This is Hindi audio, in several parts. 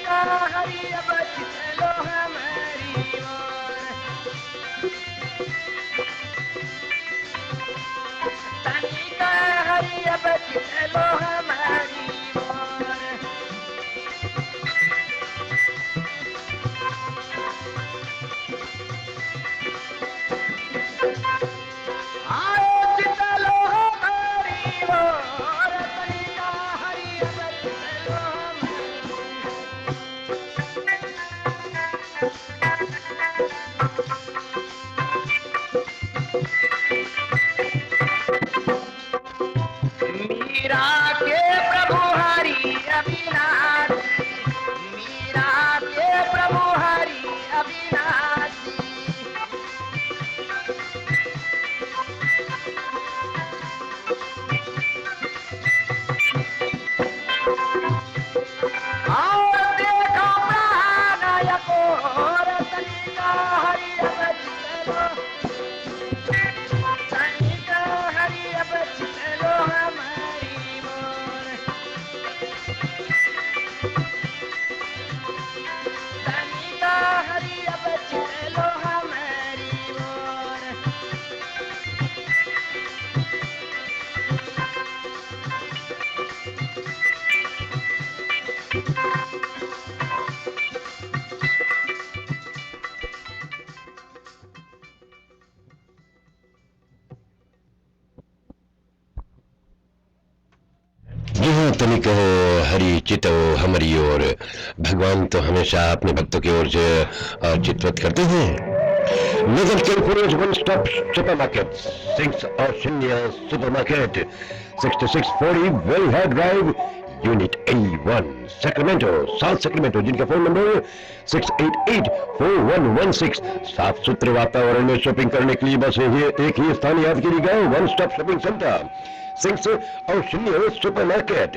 का हरि अब चलो हमारी ओर, तनी का हरि अब चलो हमारी ओर। आओ चलो हमारी ओर, तनी का हरि अब चलो मीरा के प्रभु हरि अविनाशी, मीरा के प्रभु हरि अविनाशी। आओ देखो महानायक और तनी का हरि अब चलो, तनी का हरि अब चलो हमारी ओर, तनी का हरि अब चलो हमारी ओर। जी हाँ, तनी कहो हरि चितो हमारी ओर। भगवान तो हमेशा अपने भक्तों की ओर से चितवत करते हैं। Northern California's one-stop supermarket, Sinks Oceania Supermarket, 6640 Wellhead Drive, Unit A1, Sacramento, South Sacramento, जिनका फोन नंबर 688-4116। साफ सुथरे वातावरण में शॉपिंग करने के लिए बस एक ही स्थान याद कीजिएगा, one stop shopping centre sinks Oceania supermarket,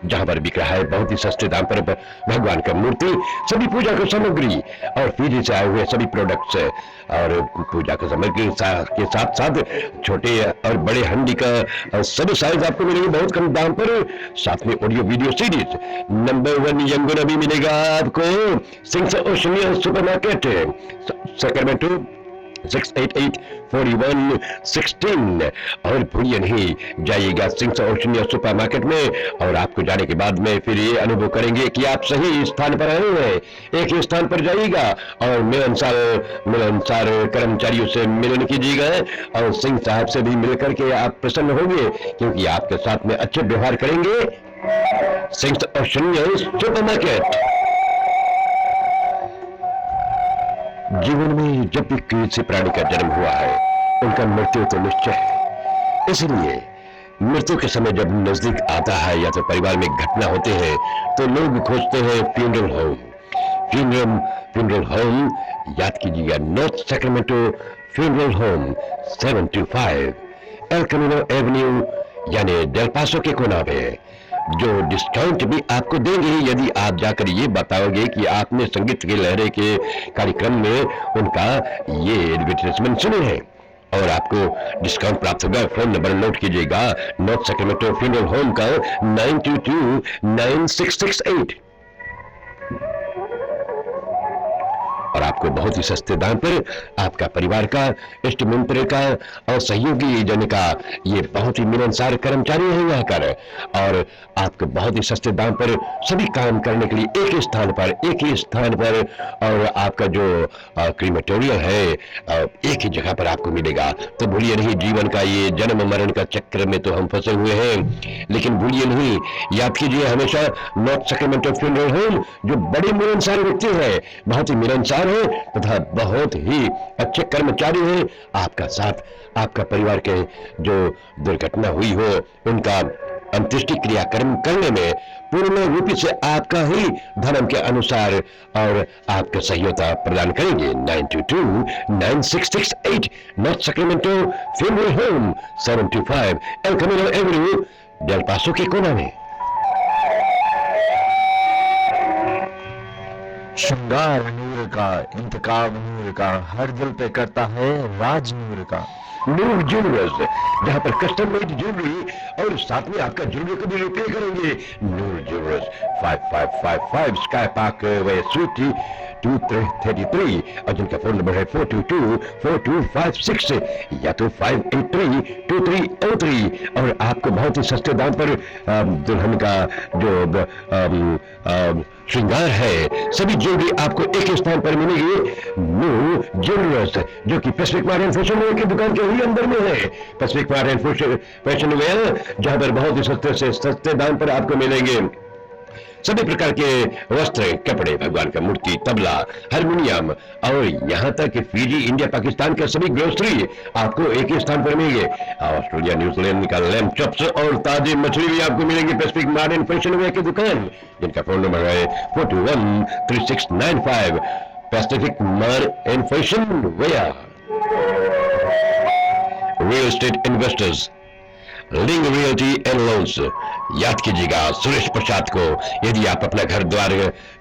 जहां पर बिक रहा है बहुत ही सस्ते दाम पर भगवान का मूर्ति, सभी पूजा की सामग्री और फ्री से आए हुए सभी प्रोडक्ट्स और पूजा की सामग्री के साथ साथ छोटे और बड़े हंडी का सभी साइज आपको मिलेंगे बहुत कम दाम पर। साथ में ऑडियो वीडियो सीरीज नंबर 1 यंगुना भी मिलेगा आपको सिंक्स ओशिनिया सुपरमार्केट, सैक्रामेंटो 688-4116। और भूलिए नहीं, जाइएगा सिंक्स ओशिनिया सुपरमार्केट में और आपको जाने के बाद में फिर ये अनुभव करेंगे कि आप सही स्थान पर आए हैं। एक ही स्थान पर जाइएगा और मिलनसार कर्मचारियों से मिलन कीजिएगा और सिंह साहब से भी मिलकर के आप प्रसन्न होंगे क्योंकि आपके साथ में अच्छे व्यवहार करेंगे। Sinks Oceania supermarket. जीवन में जब भी किसी प्राणी का जन्म हुआ है उनका मृत्यु तो निश्चय है, इसलिए मृत्यु के समय जब नजदीक आता है या तो परिवार में घटना होते हैं तो लोग खोजते हैं फ्यूनरल होम। फ्यूनरल होम याद कीजिएगा, north Sacramento funeral home 725 El Camino Avenue यानी डेल पासो के कोना पे, जो डिस्काउंट भी आपको देंगे यदि आप जाकर ये बताओगे कि आपने संगीत की लहरें के कार्यक्रम में उनका ये एडवर्टाइजमेंट सुने हैं और आपको डिस्काउंट प्राप्त होगा। फोन नंबर नोट कीजिएगा, नॉर्थ सैक्रामेंटो फ्यूनरल होम का 922-9668 और आपको बहुत ही सस्ते दाम पर आपका परिवार का इष्ट मित्र का और सहयोगी जन का ये बहुत ही मिलनसार कर्मचारी है यहाँ कर और आपको बहुत ही सस्ते दाम पर सभी काम करने के लिए एक ही स्थान पर और आपका जो क्रीमेटोरियम है एक ही जगह पर आपको मिलेगा। तो भूलिए नहीं, जीवन का ये जन्म मरण का चक्र में तो हम फंसे हुए हैं, लेकिन भूलिए नहीं, याद कीजिए हमेशा नॉर्थ सैक्रामेंटो फ्यूनरल होम जो बड़े मिलनसार व्यक्ति है, बहुत ही मिलनसार है तथा बहुत ही अच्छे कर्मचारी हैं। आपका साथ आपका परिवार के जो दुर्घटना हुई हो उनका अंत्येष्टि क्रियाक्रम करने में पूर्ण रूप से आपका ही धर्म के अनुसार और आपका सहयोगिता प्रदान करेंगे। 922-9668 North Sacramento funeral home 725 El Camino Avenue Del Paso के कोना में। श्रृंगार नूर का, इंतकाम नूर का, हर दिल पे करता है राज नूर का। नूर ज्वेलर्स, जहां पर कस्टम मेड ज्वेलरी और साथ में आपका ज्वेलरी को भी रिपेयर करेंगे। नूर ज्वेलर्स 5555 Sky Parkway Suite 233 और जिनका फोन नंबर है 422-4256 या तो 583-2303 और आपको बहुत ही सस्ते दाम पर दुल्हन का जो श्रृंगार है सभी ज्वेलरी आपको एक ही स्थान पर मिलेगी। न्यू ज्वेलर्स जो कि Pacific Mart and fashion wear की दुकान के ही अंदर में है। Pacific Mart and fashion wear जहां पर बहुत ही सस्ते से सस्ते दाम पर आपको मिलेंगे सभी प्रकार के वस्त्र, कपड़े, भगवान का मूर्ति, तबला, हारमोनियम और यहाँ तक कि फिजी, इंडिया, पाकिस्तान का सभी ग्रोसरी आपको एक ही स्थान पर मिलेंगे। ऑस्ट्रेलिया, न्यूजीलैंड का लैम्ब चॉप्स और ताजी मछली भी आपको मिलेंगी Pacific Mart and fashion wear की दुकान जिनका फोन नंबर है 421-3695 Pacific Mart and fashion wear. Real estate investors, Ling Realty and loans. याद कीजिएगा सुरेश प्रसाद को। यदि आप अपना घर द्वार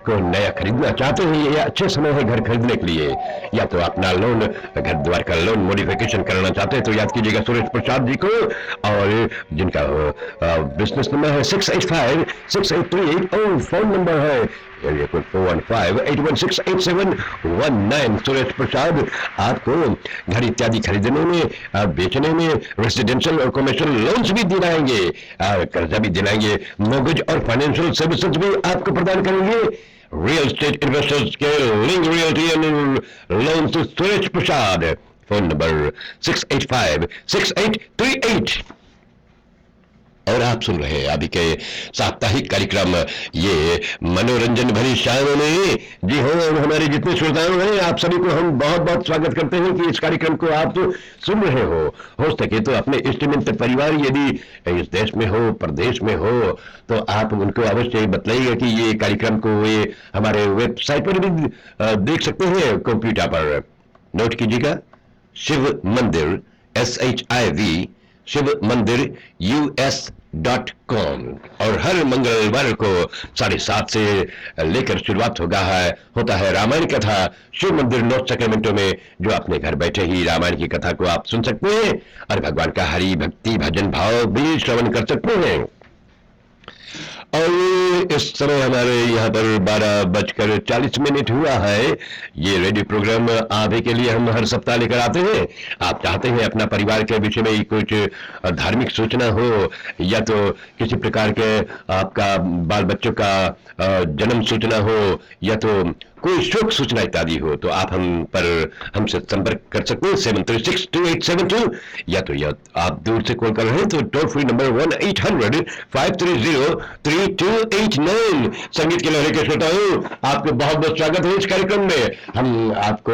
को नया खरीदना चाहते हैं या अच्छे समय है घर खरीदने के लिए या तो अपना लोन घर द्वार का लोन मॉडिफिकेशन कराना चाहते हैं तो याद कीजिएगा सुरेश प्रसाद जी को। और जिनका बिजनेस नंबर है 685-6838 और फोन नंबर है 415-816-8719। सुरेश प्रसाद आपको घर इत्यादि खरीदने में, बेचने में, रेसिडेंशियल और कमर्शियल लोन्स भी दिलाएंगे, कर्जा भी दिलाएंगे, मॉर्गेज और फाइनेंशियल सर्विसेज भी आपको प्रदान करेंगे। रियल एस्टेट इन्वेस्टर्स के link realty and loans Suresh Prasad. Phone number 685-6838। और आप सुन रहे हैं अभी के साप्ताहिक कार्यक्रम ये मनोरंजन भरी शायरों में। जी हाँ, और हमारे जितने श्रोताओं हैं आप सभी को हम बहुत बहुत स्वागत करते हैं कि इस कार्यक्रम को आप तो सुन रहे हो सके तो अपने इष्ट मित्र परिवार यदि इस देश में हो, प्रदेश में हो तो आप उनको अवश्य बताइएगा कि ये कार्यक्रम को ये हमारे वेबसाइट पर भी देख सकते हैं कंप्यूटर पर। नोट कीजिएगा शिव मंदिर SHIV शिव मंदिर US.com और हर मंगलवार को 7:30 से लेकर शुरुआत होता है रामायण कथा शिव मंदिर नॉर्थ सैक्रामेंटो में जो अपने घर बैठे ही रामायण की कथा को आप सुन सकते हैं और भगवान का हरि भक्ति भजन भाव भी श्रवण कर सकते हैं। और इस समय हमारे यहाँ पर 12:40 हुआ है। ये रेडियो प्रोग्राम आप ही के लिए हम हर सप्ताह लेकर आते हैं। आप चाहते हैं अपना परिवार के विषय में कुछ धार्मिक सूचना हो या तो किसी प्रकार के आपका बाल बच्चों का जन्म सूचना हो या तो कोई शोक सूचना इत्यादि हो तो आप हमसे संपर्क कर सकते हैं 7362872 या तो आप दूर से कॉल कर रहे हैं तो टोल फ्री नंबर 1-800-530-3289। संगीत के लहरे के श्रोताओं आपको बहुत बहुत स्वागत है इस कार्यक्रम में। हम आपको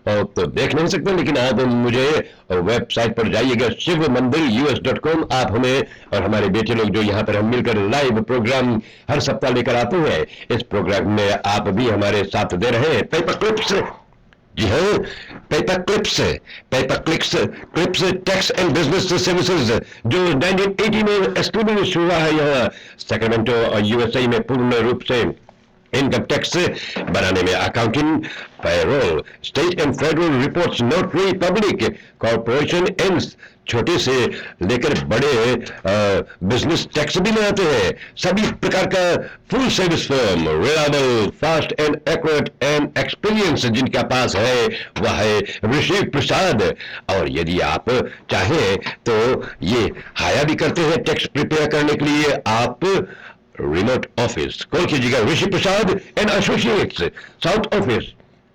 तो देख नहीं सकते लेकिन आप मुझे वेबसाइट पर जाइएगा शिव मंदिर US.com। आप हमें और हमारे बेटे लोग जो यहाँ पर हम मिलकर लाइव प्रोग्राम हर सप्ताह लेकर आते हैं इस प्रोग्राम में आप भी हमारे साथ दे रहे हैं। पेपर क्लिप्स, जी हाँ, paper clips tax and business services जो 1980 में एस्टेब्लिश हुआ है यहाँ सैक्रामेंटो और USA में पूर्ण रूप से इनकम टैक्स बनाने में accounting, payroll, state and federal reports, notary public, corporation and छोटे से लेकर बड़े बिजनेस टैक्स भी बनाते हैं। सभी प्रकार का full service firm, reliable, fast and accurate and experience जिनका पास है वह है ऋषि प्रसाद। और यदि आप चाहें तो ये हायर भी करते हैं टैक्स प्रिपेयर करने के लिए। आप रिमोट ऑफिस कॉल कीजिएगा Rishi Prasad and associates, south office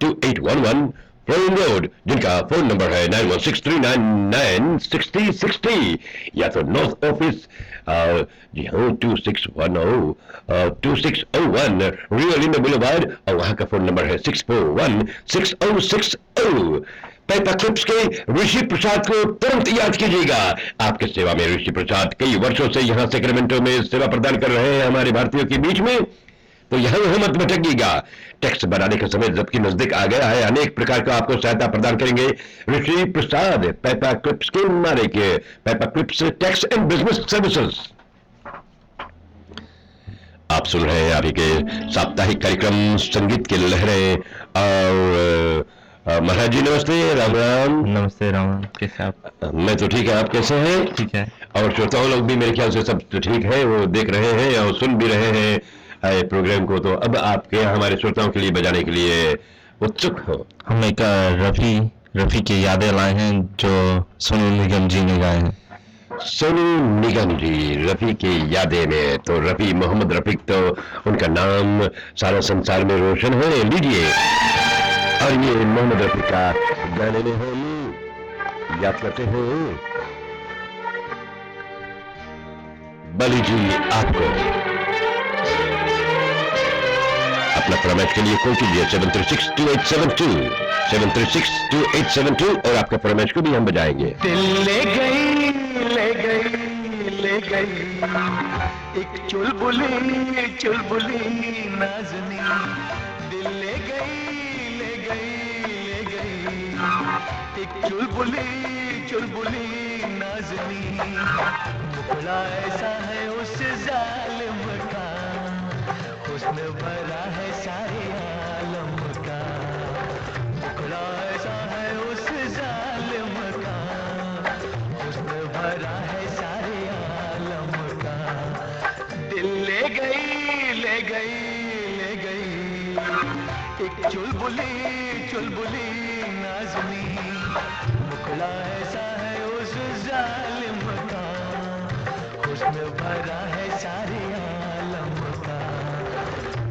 2811 flooring road जिनका फोन नंबर है 9163996060 या तो नॉर्थ ऑफिस जी हाँ 2601 रियल इन बुलेवार्ड और वहां का फोन नंबर है 6416060। पेपर क्लिप्स के ऋषि प्रसाद को तुरंत याद कीजिएगा। आपके सेवा में ऋषि प्रसाद कई वर्षों से यहाँ सैक्रामेंटो में सेवा प्रदान कर रहे हैं हमारे भारतीयों के बीच में। तो यहाँ मत भटकिएगा। टैक्स बनाने का समय जबकि नजदीक आ गया है, अनेक प्रकार का आपको सहायता प्रदान करेंगे ऋषि प्रसाद पेपर क्लिप्स के नारे के paper clips tax and business services. आप सुन रहे हैं अभी के साप्ताहिक कार्यक्रम संगीत की लहरें और महाराज जी नमस्ते। राम राम। नमस्ते राम राम, कैसे आप? मैं तो ठीक है, आप कैसे हैं? ठीक है। और श्रोताओं लोग भी मेरे ख्याल से सब तो ठीक है, वो देख रहे हैं और सुन भी रहे हैं प्रोग्राम को, तो अब आपके हमारे श्रोताओं के लिए बजाने के लिए उत्सुक हो। हम एक रफ़ी की यादें लाए हैं जो सोनू निगम जी ने गाए हैं। सोनू निगम जी रफ़ी की यादें में, तो रफ़ी मोहम्मद रफ़ीक, तो उनका नाम सारा संसार में रोशन है। लीजिए, और ये मोहम्मद रफ़ी का गाने में हम याद करते हैं बली जी आपको। अपना फरमाइश के लिए कॉल कीजिए 7362872 7362872 और आपका फरमाइश को भी हम बजाएंगे। दिल ले गई एक चुलबुली चुलबुली नाज़नी, दिल ले गई एक चुलबुली चुलबुली नाज़नी। मुखड़ा ऐसा है उस जालिम का, हुस्न भरा है सारे आलम का। मुखड़ा ऐसा है उस जालिम का, हुस्न भरा है सारे आलम का। दिल ले गई एक चुलबुली चुलबुली नाज़नी। मुखड़ा ऐसा है उस जालिम का, हुस्न भरा है सारे आलम का।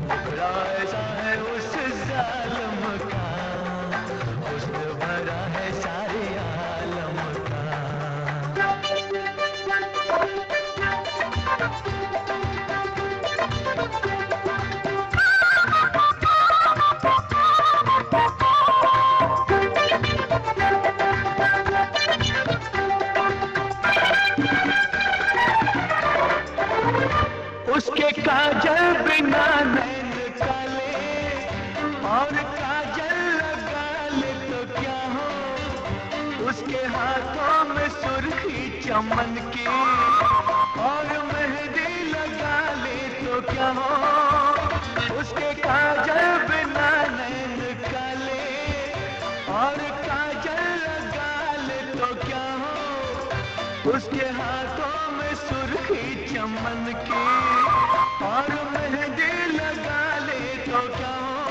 मुखड़ा ऐसा है उस जालिम का, हुस्न भरा है सारे आलम का। उसके काजल बिना नैन काले, और काजल लगा ले तो क्या हो। उसके हाथों में सुर्खी चमन की, और मेहंदी लगा ले तो क्या हो। उसके काजल बिना नैन काले, और काजल लगा ले तो क्या हो। उसके हाथों में सुर्खी चमन की, और मेहंदी लगा ले तो क्या हो।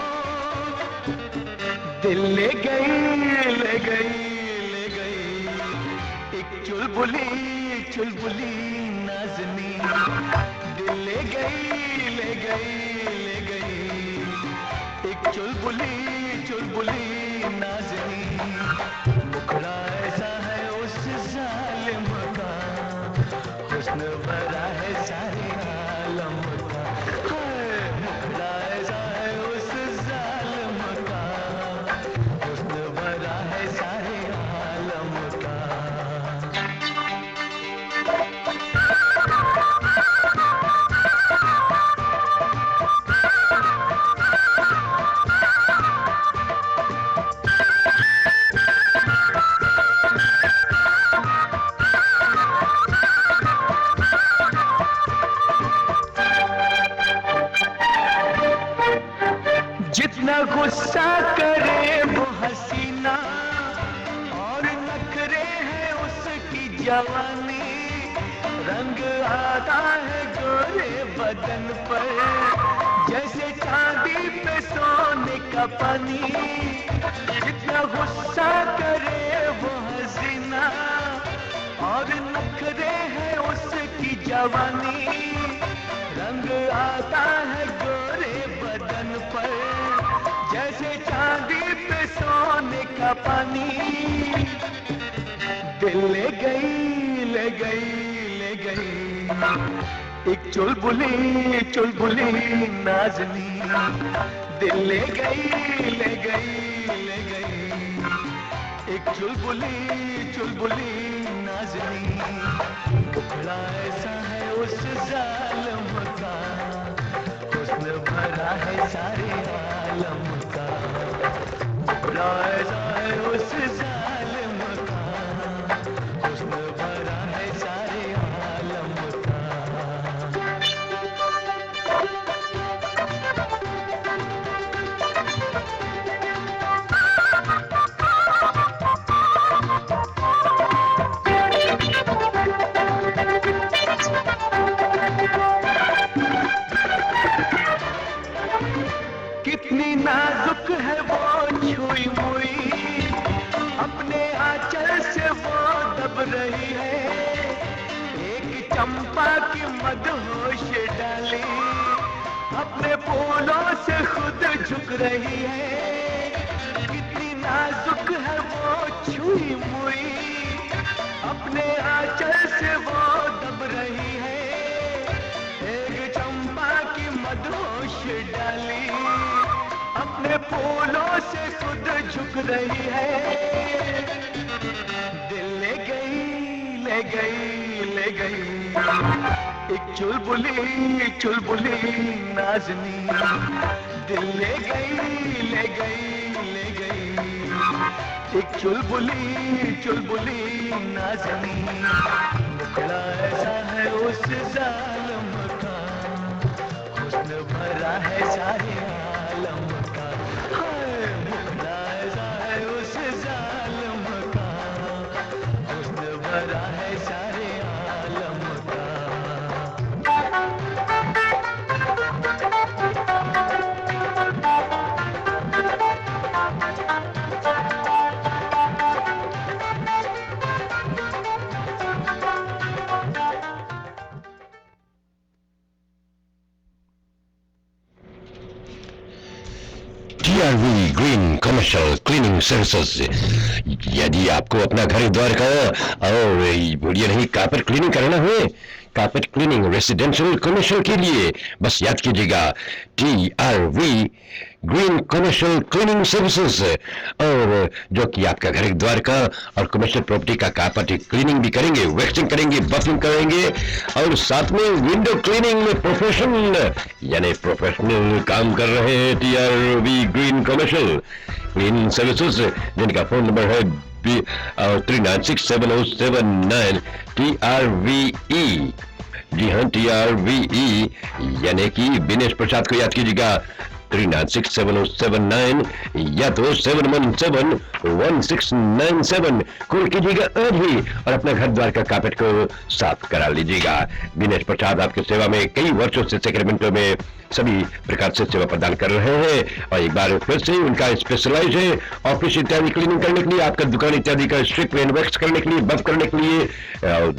दिल ले गई एक चुलबुली चुलबुली नाज़नी। दिल ले गई एक चुलबुली चुलबुली नाज़नी। मुखड़ा ऐसा है उस जालिम का, हुस्न भरा है सारे आलम का। मुखड़ा ऐसा है उस जालिम का, हुस्न भरा है सारे आलम का। जितना गुस्सा करे वो हसीना, और नखरे हैं उसकी जवानी। रंग आता है गोरे बदन पर, जैसे चांदी पे सोने का पानी। जितना गुस्सा करे वो हसीना, और नखरे हैं उसकी जवानी। रंग आता है गोरे बदन पर, जैसे चांदी पे सोने का पानी। दिल ले गई एक चुलबुली चुलबुली नाज़नी। दिल ले गई एक चुलबुली चुलबुली नाज़नी। मुखड़ा ऐसा है उस जालिम का, हुस्न भरा है सारे आलम का। मुखड़ा ऐसा है उस जालिम का, हुस्न भरा है सारे आलम का। रही है, एक चंपा की मदहोश डाली, अपने फूलों से खुद झुक रही है, कितनी नाजुक है वो छुई मुई, अपने आंचल से वो दब रही है, एक चंपा की मदहोश डाली, अपने फूलों से खुद झुक रही है, दिल ले गई ले गई ले गई एक चुलबुली नाज़नी, दिल ले गई ले गई ले गई एक चुलबुली नाज़नी, मुखड़ा ऐसा है उस जालिम का, हुस्न भरा है सारे आलम का, हाय मुखड़ा ऐसा है उस जालिम का, हुस्न भरा है सारे आलम का। TRV green commercial cleaning services. यदि आपको अपना घर द्वार का और ये नहीं कारपेट क्लीनिंग करना है, कारपेट क्लीनिंग रेसिडेंशियल कमर्शियल के लिए बस याद कीजिएगा TRV green commercial cleaning services, और जो कि आपका घर द्वार का और कमर्शियल प्रॉपर्टी का कारपेट क्लीनिंग भी करेंगे, वैक्सिंग करेंगे, बफिंग करेंगे, और साथ में विंडो क्लीनिंग में प्रोफेशनल काम कर रहे हैं TRV green commercial cleaning services, जिनका फोन नंबर है 396707 TRVE। जी हाँ, TRVE यानी कि दिनेश प्रसाद को याद कीजिएगा 396707 या तो 7171697 कॉल कीजिएगा आज ही और अपने घर द्वार का कारपेट को साफ करा लीजिएगा। दिनेश प्रसाद आपकी सेवा में कई वर्षों से सेक्रेमेंटो में सभी प्रकार से सेवा प्रदान कर रहे हैं, और एक बार फिर से उनका स्पेशलाइज है ऑफिस इत्यादि क्लीनिंग करने के लिए, आपका दुकान इत्यादि का स्ट्रिप एंड वैक्स करने के लिए, बफ करने के लिए,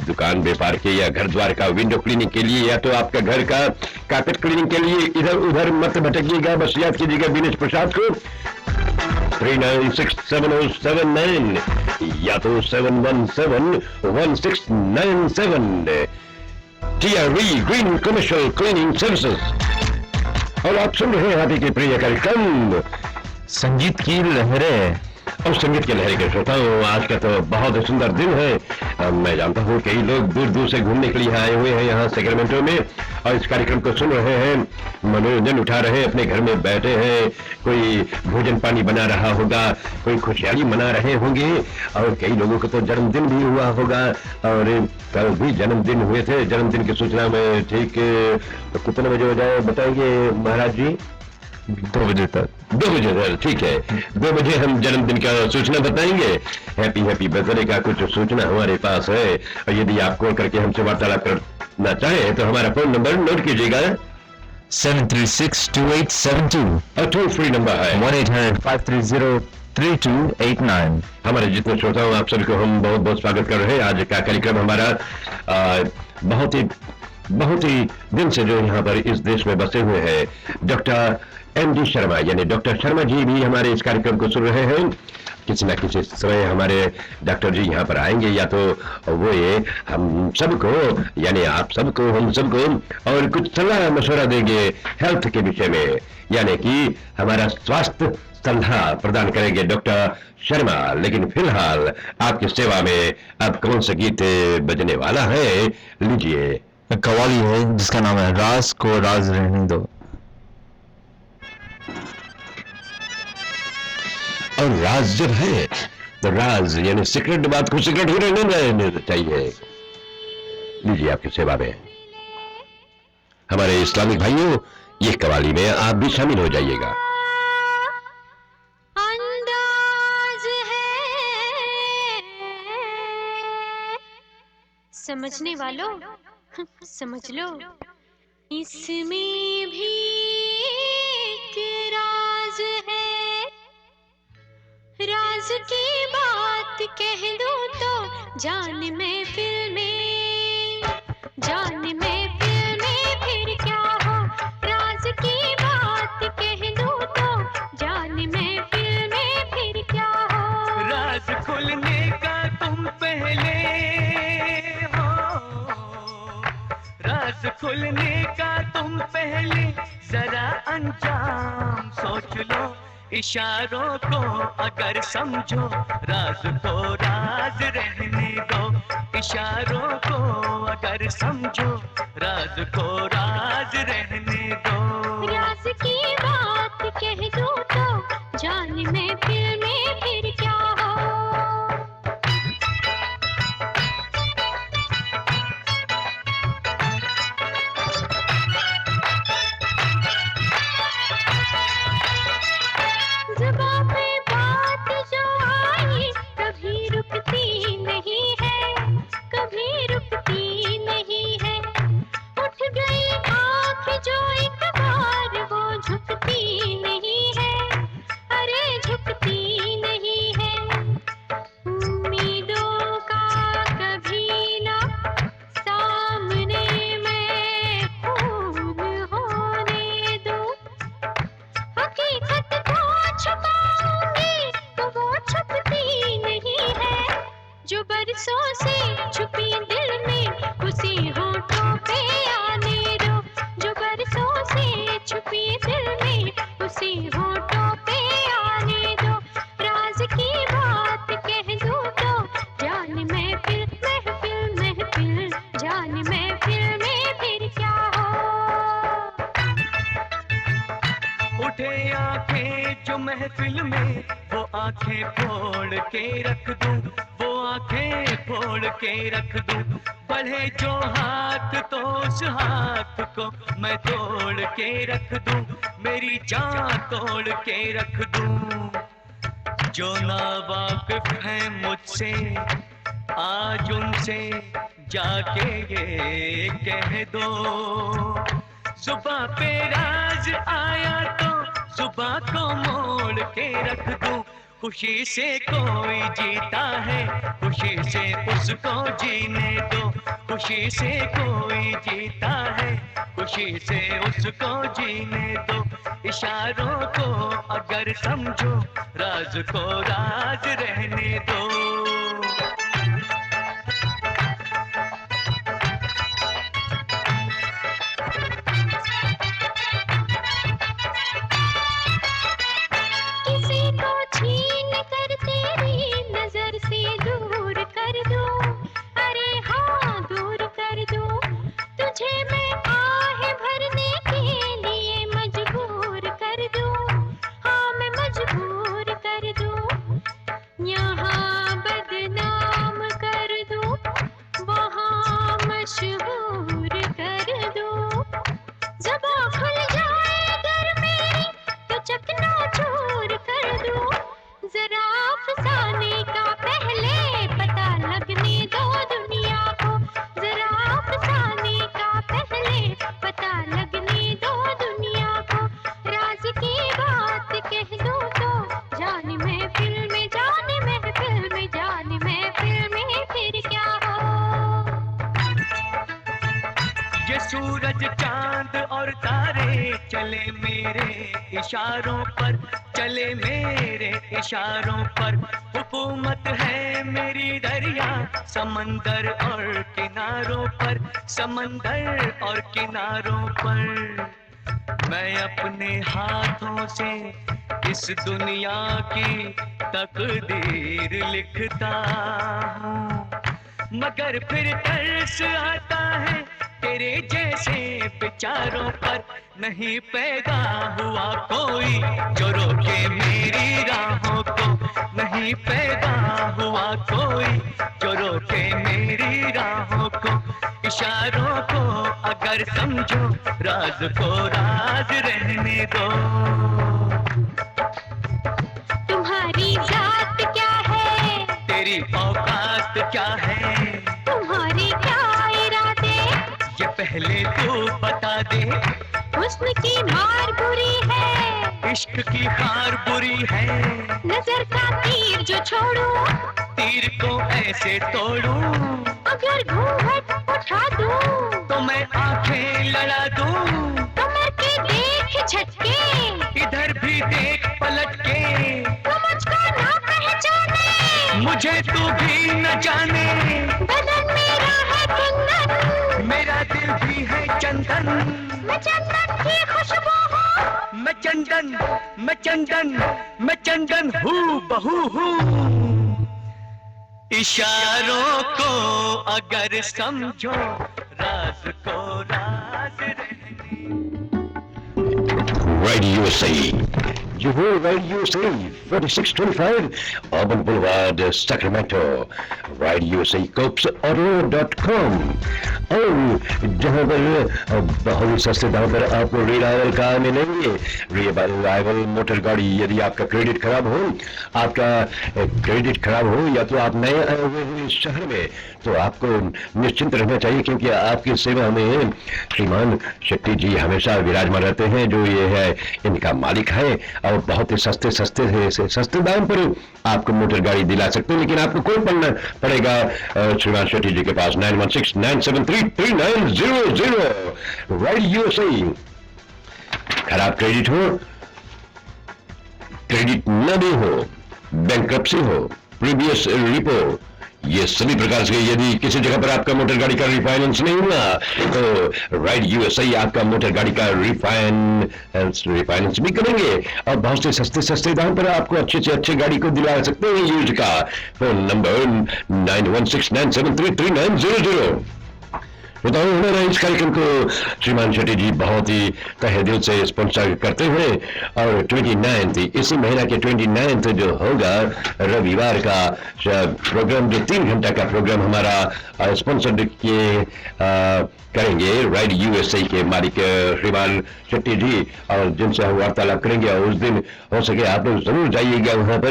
दुकान व्यापार के या घर द्वार का विंडो क्लीनिंग के लिए, या तो आपका घर का कारपेट क्लीनिंग के लिए इधर उधर मत भटकिएगा, बस याद कीजिएगा दिनेश प्रसाद को 396707 या तो 7171697 TRV green commercial cleaning services. और आप सुन रहे हैं हाथी के प्रिय कार्यक्रम संगीत की लहरें। और संगीत के लहर के श्रोताओं, आज का तो बहुत ही सुंदर दिन है। मैं जानता हूँ कई लोग दूर दूर से घूमने के लिए आए हुए हैं यहाँ सेक्रेमेंटो में, और इस कार्यक्रम को सुन रहे हैं, मनोरंजन उठा रहे हैं, अपने घर में बैठे हैं, कोई भोजन पानी बना रहा होगा, कोई खुशहाली मना रहे होंगे, और कई लोगों को तो जन्मदिन भी हुआ होगा, और कल भी जन्मदिन हुए थे। जन्मदिन की सूचना में ठीक कितने बजे हो जाए बताएंगे महाराज जी? 2 बजे तक। 2 बजे सर, ठीक है, 2 बजे हम जन्मदिन का सूचना बताएंगे। हैप्पी हैप्पी बर्थडे का कुछ सूचना हमारे पास है, और यदि आप कॉल करके हमसे वार्तालाप करना चाहें तो हमारा फोन नंबर नोट कीजिएगा 7362872 और टोल फ्री नंबर है 1-800-530-3289। हमारे जितने श्रोताओं आप सभी को हम बहुत बहुत स्वागत कर रहे हैं। आज का कार्यक्रम हमारा बहुत ही दिन से जो यहाँ पर इस देश में बसे हुए हैं डॉक्टर MD शर्मा, यानी डॉक्टर शर्मा जी भी हमारे इस कार्यक्रम को सुन रहे हैं। किसी न किसी समय हमारे डॉक्टर जी यहाँ पर आएंगे, या तो वो ये हम सबको यानी आप सबको हम सबको और कुछ सलाह मशवरा देंगे हेल्थ के विषय में, यानी कि हमारा स्वास्थ्य सलाह प्रदान करेंगे डॉक्टर शर्मा। लेकिन फिलहाल आपकी सेवा में अब कौन सा गीत बजने वाला है, लीजिए। कव्वाली है जिसका नाम है राज को राज रहने दो। और राज जब है तो राज यानी सीक्रेट बात को सीक्रेट ही रहने चाहिए। लीजिए आपकी सेवा में हमारे इस्लामिक भाइयों, ये कव्वाली में आप भी शामिल हो जाइएगा। अंदाज है समझने वालों समझ लो, इसमें भी एक राज है। राज की बात कह दूं तो जान महफिल में, जान महफिल में फिर क्या हो, राज की बात कह दूं तो जान महफिल में फिर क्या हो। राज खुलने का तुम पहले हो, राज खुलने का तुम पहले जरा अंजाम सोच लो, इशारों को अगर समझो राज को राज रहने दो, इशारों को अगर समझो राज को राज रहने दो। राज की बात कह दूं तो जान महफिल में फिर क्या हो। ज़ुबां पे बात जो आई कभी रुकती नहीं है, कभी रुकती नहीं है। उठ गई आँख जो एक बार वो झुकती नहीं है, अरे झुकती नहीं है। उम्मीदों का कभी ना सामने मैं खून होने दूं, हकीकत को छुपाऊंगी तो वो छुपती नहीं है। जो बरसों से छुपी दिल में उसी होठों पे आने दो, जो बरसों से छुपी दिल में उसी होठों पे आने दो। राज की बात कह दूं तो जान महफिल महफिल महफिल, जान महफिल में फिर क्या हो। उठे आंखें जो महफिल में वो आंखें फोड़ के रख दूं, वो आंखें फोड़ के रख दूं। बढ़े जो हाथ तो उस हाथ को मैं तोड़ के रख दूं, मेरी जान तोड़ के रख दूं। जो नावाकिफ है मुझसे आज उनसे जाके ये कह दो, जुबां पे राज आया तो जुबां को मोड़ के रख दूं। खुशी से कोई जीता है खुशी से उसको जीने दो, खुशी से कोई जीता है खुशी से उसको जीने दो। इशारों को अगर समझो राज को राज रहने दो। किसी को छीन कर तेरी नजर से दूर कर दूं, अरे हाँ दूर कर दूं। तुझे मैं आह भरने के लिए मजबूर कर दूं, हाँ मैं मजबूर कर दूं। यहाँ बदनाम कर दूं, वहाँ मशहूर कर दूं। ज़ुबां खुल जाए अगर मेरी तो चकनाचूर कर दूं। जरा अफसाने का पहले पता लगने दो दुनिया को, जरा अफसाने का पहले पता लगने दो दुनिया को। राज की बात कह दूं तो जान महफिल में, जान महफिल में, जान महफिल में फिर क्या हो। ये सूरज चांद और तारे चले मेरे इशारों पर, चले मेरे इशारों पर। हुकूमत है मेरी दरिया समंदर और किनारों पर, समंदर और किनारों पर। मैं अपने हाथों से इस दुनिया की तकदीर लिखता हूँ, मगर फिर तरस आता है तेरे जैसे विचारों पर। नहीं पैदा हुआ कोई जो रोके मेरी राहों को, नहीं पैदा हुआ कोई जो रोके मेरी राहों को। इशारों को अगर समझो राज को राज रहने दो। तुम्हारी जात क्या है, तेरी औकात क्या है, तुम्हारे क्या इरादे, ये पहले तू बता दे। हुस्न की मार बुरी है, इश्क की हार बुरी है, नजर का तीर जो छोड़ूं तीर को ऐसे तोड़ूं, अगर घूंघट उठा दूं, तो मैं आंखें लड़ा दूं, कमर के देख झटके, इधर भी देख पलट के, तो मुझको ना पहचाने, मुझे तू भी न जाने, बदन मेरा है कुंदन, मेरा दिल भी है चंदन, मैं चंदन की खुशबू हूँ, मैं चंदन, मैं चंदन, मैं चंदन हूँ बहू हूँ। इशारों को अगर समझो, राज को राज Radio USA. Johor Radio USA, 4625 Auburn Boulevard, Sacramento. Radio USA CoopsAuto.com. और जहाँ पर बहुत ही सस्ते दाम पर आपको रिलायबल कार मिलेंगे। रिलायबल मोटर गाड़ी। यदि आपका क्रेडिट खराब हो, या तो आप नए आए हुए हैं इस शहर में, तो आपको निश्चिंत रहना चाहिए, क्योंकि आपकी सेवा में श्रीमान शेट्टी जी हमेशा विराजमान रहते हैं, जो ये है इनका मालिक है, और बहुत ही सस्ते दाम पर आपको मोटर गाड़ी दिला सकते हैं। लेकिन आपको कॉल करना पड़ेगा श्रीमान शेट्टी जी के पास 9169733900। Right USA. खराब क्रेडिट हो, क्रेडिट न भी हो, बैंक्रप्सी हो, प्रीवियस रिपो, ये सभी प्रकार से यदि किसी जगह पर आपका मोटर गाड़ी का रिफाइनेंस नहीं हुआ, तो राइट यूएसए आपका मोटर गाड़ी का रिफाइनेंस भी करेंगे, और बहुत से सस्ते दाम पर आपको अच्छे से अच्छे गाड़ी को दिला सकते हैं यूज का। Phone number 9169733900। बताओ, हमारा इस कार्यक्रम को श्रीमान शेट्टी जी बहुत ही तहे दिल से स्पॉन्सर करते हैं, और 29 इसी महीना के 29 जो होगा रविवार का प्रोग्राम, जो 3 घंटा का प्रोग्राम हमारा स्पॉन्सर किए करेंगे राइट यूएसए के मालिक श्रीमान शेट्टी जी, और जिनसे हम वार्तालाप करेंगे। और उस दिन हो सके आप लोग जरूर जाइएगा वहां पर।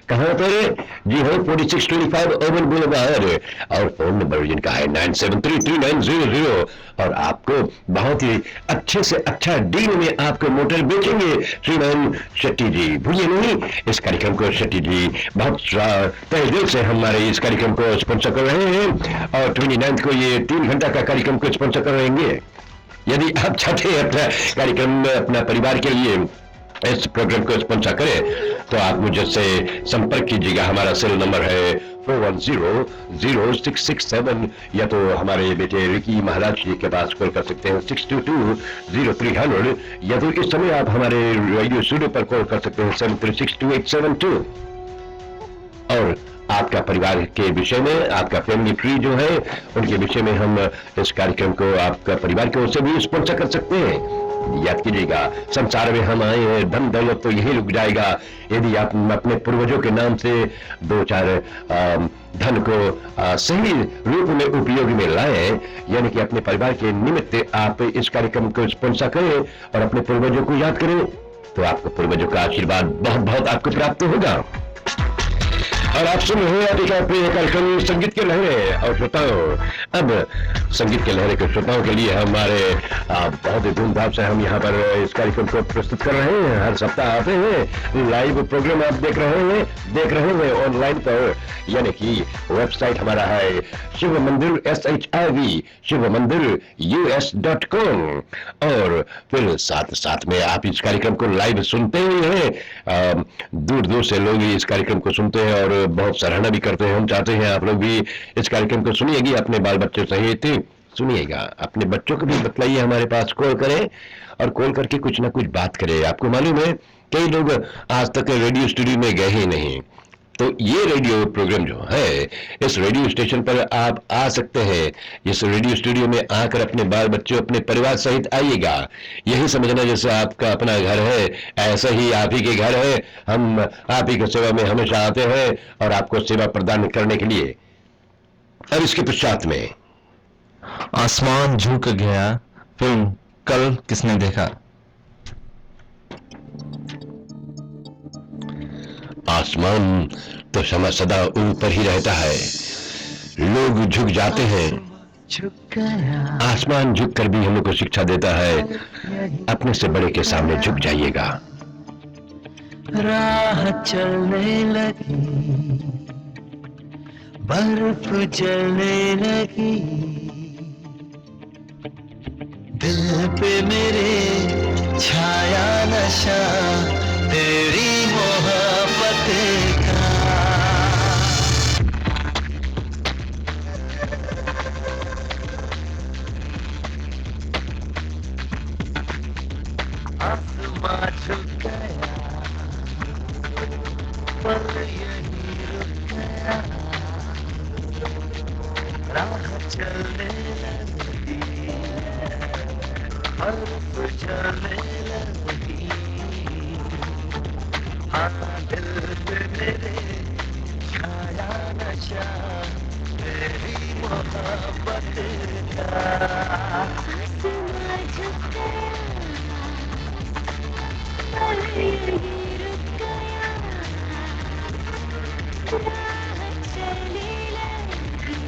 कहां पर? जी हो, 4625 ओवन बुलेवार्ड, और फोन नंबर जिनका है 97333900। और आपको बहुत ही अच्छे से अच्छा डील में आपको मोटर बेचेंगे श्रीमान शेट्टी जी। भूलिए नहीं, इस कार्यक्रम को शेट्टी जी बहुत तहे दिल से हमारे इस कार्यक्रम को स्पॉन्सर कर रहे हैं, और 29 को ये 3 घंटा का कार्यक्रम को स्पॉन्सर कर रहेंगे। यदि आप चाहते हैं अपना कार्यक्रम अपना परिवार के लिए इस प्रोग्राम को स्पॉन्सर करें, तो आप मुझसे संपर्क कीजिएगा। हमारा सेल नंबर है 41006667, या तो हमारे बेटे रिकी महाराज जी के पास कॉल कर सकते हैं 6220300, या तो इस समय आप हमारे रेडियो स्टूडियो पर कॉल कर सकते हैं 73622872। और आपका परिवार के विषय में, आपका फैमिली ट्री जो है उनके विषय में हम इस कार्यक्रम को आपका परिवार की ओर से भी स्पॉन्सर कर सकते हैं। याद कीजिएगा, संसार में हम आए हैं, धन दौलत तो यही रुक जाएगा। यदि आप अपने पूर्वजों के नाम से 2-4 धन को सही रूप में उपयोग में लाए, यानी कि अपने परिवार के निमित्त आप इस कार्यक्रम को स्पॉन्सर करें और अपने पूर्वजों को याद करें, तो आपको पूर्वजों का आशीर्वाद बहुत बहुत आपको प्राप्त होगा। और आप सुन रहे हैं कार्यक्रम संगीत के लहरें। और श्रोताओं, अब संगीत के लहरें के श्रोताओं के लिए हमारे बहुत ही धूमधाम से हम यहाँ पर इस कार्यक्रम को प्रस्तुत कर रहे हैं। हर सप्ताह आते हैं, लाइव प्रोग्राम आप देख रहे हैं ऑनलाइन पर, यानी कि वेबसाइट हमारा है शिव मंदिर SHIV शिव मंदिर US.com। और फिर साथ में आप इस कार्यक्रम को लाइव सुनते ही हैं। दूर दूर से लोग इस कार्यक्रम को सुनते हैं और बहुत सराहना भी करते हैं। हम चाहते हैं आप लोग भी इस कार्यक्रम को सुनिएगी, अपने बाल बच्चे सहित सुनिएगा, अपने बच्चों को भी बतलाइए, हमारे पास कॉल करें और कॉल करके कुछ ना कुछ बात करें। आपको मालूम है, कई लोग आज तक रेडियो स्टूडियो में गए ही नहीं, तो ये रेडियो प्रोग्राम जो है, इस रेडियो स्टेशन पर आप आ सकते हैं। इस रेडियो स्टूडियो में आकर अपने बाल बच्चों, अपने परिवार सहित आइएगा। यही समझना जैसे आपका अपना घर है, ऐसा ही आप ही के घर है। हम आप ही की सेवा में हमेशा आते हैं और आपको सेवा प्रदान करने के लिए। और इसके पश्चात में आसमान झुक गया फिल्म कल किसने देखा। आसमान तो सदा ऊपर ही रहता है, लोग झुक जाते हैं। आसमान झुक कर भी हम लोग को शिक्षा देता है, अपने से बड़े के सामने झुक जाइएगा। राह चलने लगी बर्फ जलने लगी दिल पे मेरे छाया नशा तेरी मोहब्बत का आसमां झुक गया पल यही रुक गया राह चलने लगी बर्फ जलने लगी हाँ दिल पे मेरे छाया नशा तेरी मोहब्बत का आसमां झुक गया पल यही रुक गया राह चलने लगी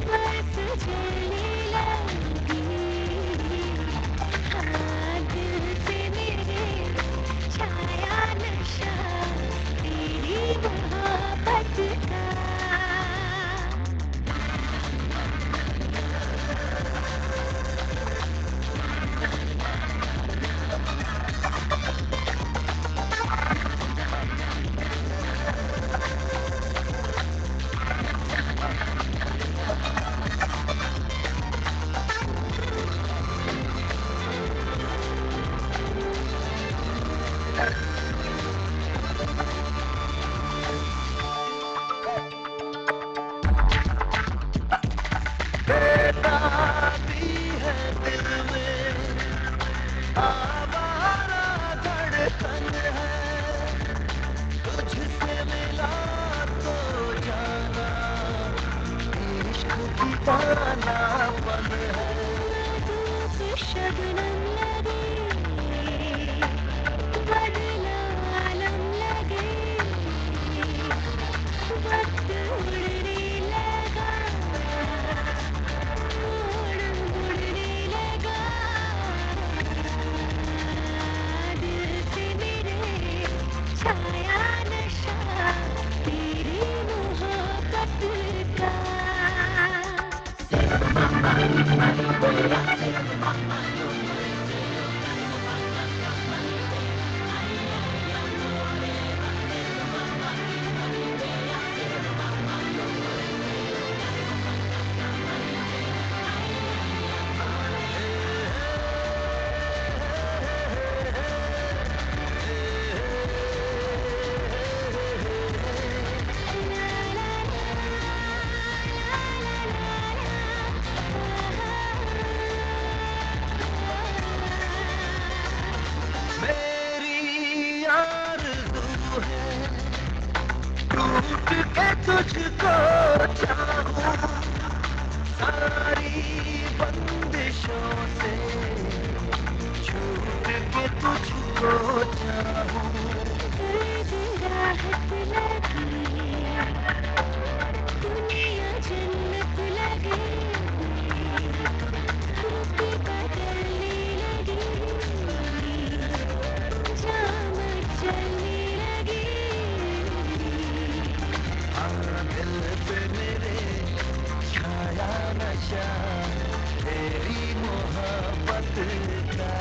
बर्फ जलने लगी हाँ दिल पे मेरे छाया नशा तेरी मोहब्बत का बेताबी है दिल में आवारा धड़कन है तुझसे मिला तो जाना इश्क दीवानापन है धूप शबनम लगे बदला आलम लगे वक्त उड़ने लगा मोड़ मुड़ने लगा दिल पे मेरे छाया नशा तेरी मोहब्बत का मेरी आरज़ू है टूट के तुझको चाहूं सारी बंदिशों से छूट के तुझको चाहूं राहत लगी दुनिया जन्नत लगे रूप बदलने लगी जाम चलने लगी हाँ दिल पे मेरे छाया नशा तेरी मोहब्बत का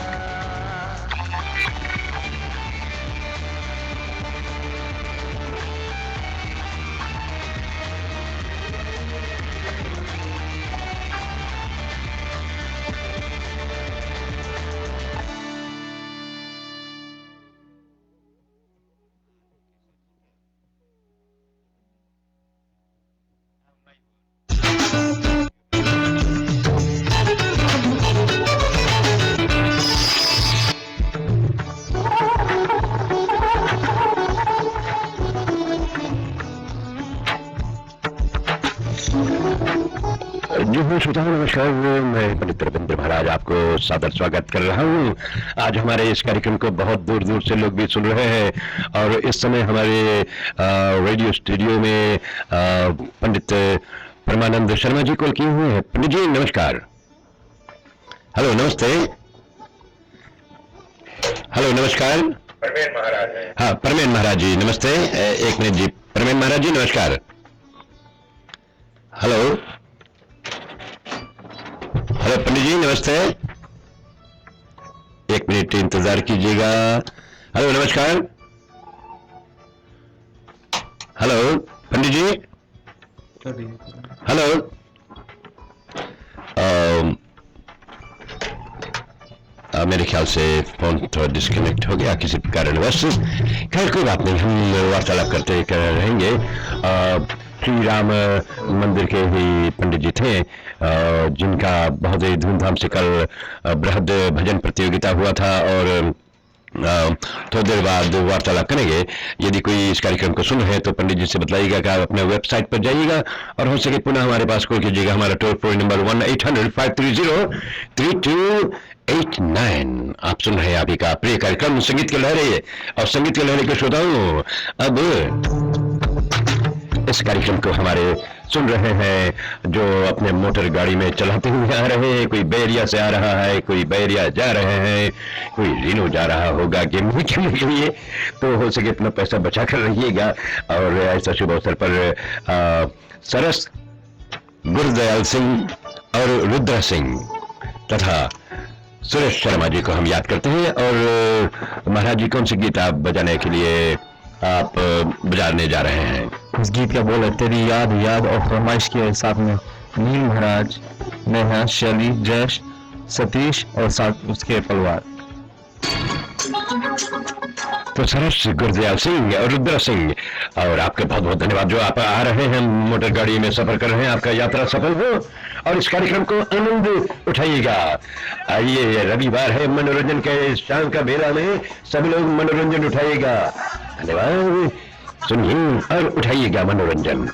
जी हाँ श्रोताओं नमस्कार, मैं पंडित रविंद्र महाराज आपको सादर स्वागत कर रहा हूँ। आज हमारे इस कार्यक्रम को बहुत दूर दूर से लोग भी सुन रहे हैं और इस समय हमारे रेडियो स्टूडियो में पंडित परमानंद शर्मा जी कॉल किए हुए हैं। पंडित जी नमस्कार। हेलो नमस्ते। हेलो नमस्कार। परमेन महाराज है। हाँ परमेन महाराज जी नमस्ते। एक मिनट जी, परमेन महाराज जी नमस्कार। हेलो हेलो पंडित जी नमस्ते, एक मिनट इंतजार कीजिएगा। हेलो नमस्कार, हेलो पंडित जी, हेलो। मेरे ख्याल से फोन तो डिस्कनेक्ट हो गया किसी कारणवश। खैर कोई बात नहीं, हम वार्तालाप करते रहेंगे। श्री राम मंदिर के ही पंडित जी थे जिनका बहुत ही धूमधाम से कल बृहद भजन प्रतियोगिता हुआ था और थोड़ी देर बाद वार्तालाप करेंगे। यदि कोई इस कार्यक्रम को सुन रहे हैं तो पंडित जी से बताइएगा कि आप अपने वेबसाइट पर जाइएगा और हो सके पुनः हमारे पास कॉल कीजिएगा। हमारा टोल फ्री नंबर 1-800-530-3289। आप सुन रहे हैं आप ही का प्रिय कार्यक्रम संगीत की लहरें और संगीत की लहरें के श्रोताओं, अब इस कार्यक्रम को हमारे सुन रहे हैं जो अपने मोटर गाड़ी में चलाते हुए आ रहे हैं। कोई बैरिया से आ रहा है, कोई बैरिया जा रहे हैं, कोई रीनो जा रहा होगा गेम खेलने के लिए। तो हो सके अपना पैसा बचा कर रहिएगा। और ऐसा शुभ अवसर पर सरस गुरदयाल सिंह और रुद्र सिंह तथा सुरेश शर्मा जी को हम याद करते हैं। और महाराज जी कौन सी गीत आप बजाने के लिए आप बजाने जा रहे हैं? इस गीत का बोल है तेरी याद याद और फरमाइश के साथ में नील महाराज, नेहा, शैली, जयश, सतीश और साथ उसके परिवार। तो सरस गुरदयाल सिंह और रुद्र सिंह, और आपका बहुत बहुत धन्यवाद जो आप आ रहे हैं, मोटर गाड़ी में सफर कर रहे हैं। आपका यात्रा सफल हो और इस कार्यक्रम को आनंद उठाइएगा। आइए, रविवार है, मनोरंजन के शाम का बेला में सभी लोग मनोरंजन उठाइएगा। धन्यवाद, सुनिए और उठाइएगा मनोरंजन।